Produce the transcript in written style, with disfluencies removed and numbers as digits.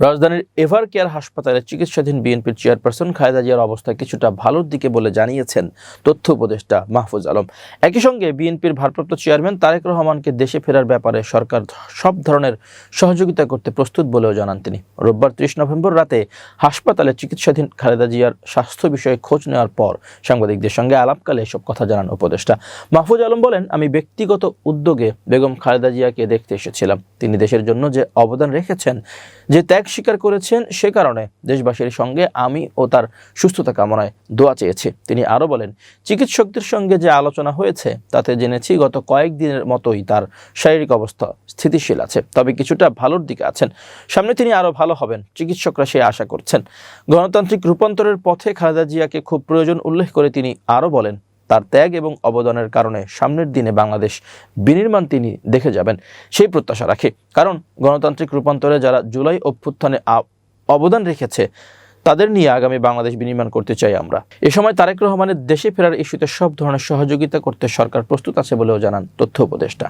রাজধানীর ever care হাসপাতালে চিকিৎসাধীন বিএনপির চেয়ারপারসন খালেদা জিয়ার অবস্থা কিছুটা ভালোর দিকে বলে জানিয়েছেন তথ্য উপদেষ্টা মাহফুজ আলম। একই সঙ্গে বিএনপির ভারপ্রাপ্ত চেয়ারম্যান তারেক রহমানকে দেশে ফেরার ব্যাপারে সরকার সব ধরনের সহযোগিতা করতে প্রস্তুত বলেও জানান তিনি। রোববার 30 নভেম্বর রাতে হাসপাতালে চিকিৎসাধীন খালেদা জিয়ার স্বাস্থ্য বিষয়ে খোঁজ নেওয়ার পর সাংবাদিকদের সঙ্গে আলাপকালে এসব কথা জানান উপদেষ্টা মাহফুজ আলম। বলেন, আমি ব্যক্তিগত উদ্যোগে বেগম খালেদা জিয়াকে দেখতে এসেছিলাম। তিনি দেশের জন্য যে অবদান রেখেছেন, যে ত্যাগ স্বীকার করেছেন, সে কারণে দেশবাসীর সঙ্গে আমি ও তার সুস্থতা কামনায় দোয়া চেয়েছি। তিনি আরও বলেন, চিকিৎসকদের সঙ্গে যে আলোচনা হয়েছে তাতে জেনেছি গত কয়েকদিনের মতোই তার শারীরিক অবস্থা স্থিতিশীল আছে, তবে কিছুটা ভালোর দিকে আছেন। সামনে তিনি আরও ভালো হবেন, চিকিৎসকরা সে আশা করছেন। গণতান্ত্রিক রূপান্তরের পথে খালেদা জিয়াকে খুব প্রয়োজন উল্লেখ করে তিনি আরও বলেন, তার ত্যাগ এবং অবদানের কারণে সামনের দিনে বাংলাদেশ বিনির্মাণ তিনি দেখে যাবেন, সেই প্রত্যাশা রাখে। কারণ গণতান্ত্রিক রূপান্তরে যারা জুলাই অভ্যুত্থানে অবদান রেখেছে তাদের নিয়ে আগামী বাংলাদেশ বিনির্মাণ করতে চাই আমরা। এ সময় তারেক রহমানের দেশে ফেরার ইস্যুতে সব ধরনের সহযোগিতা করতে সরকার প্রস্তুত আছে বলেও জানান তথ্য উপদেষ্টা।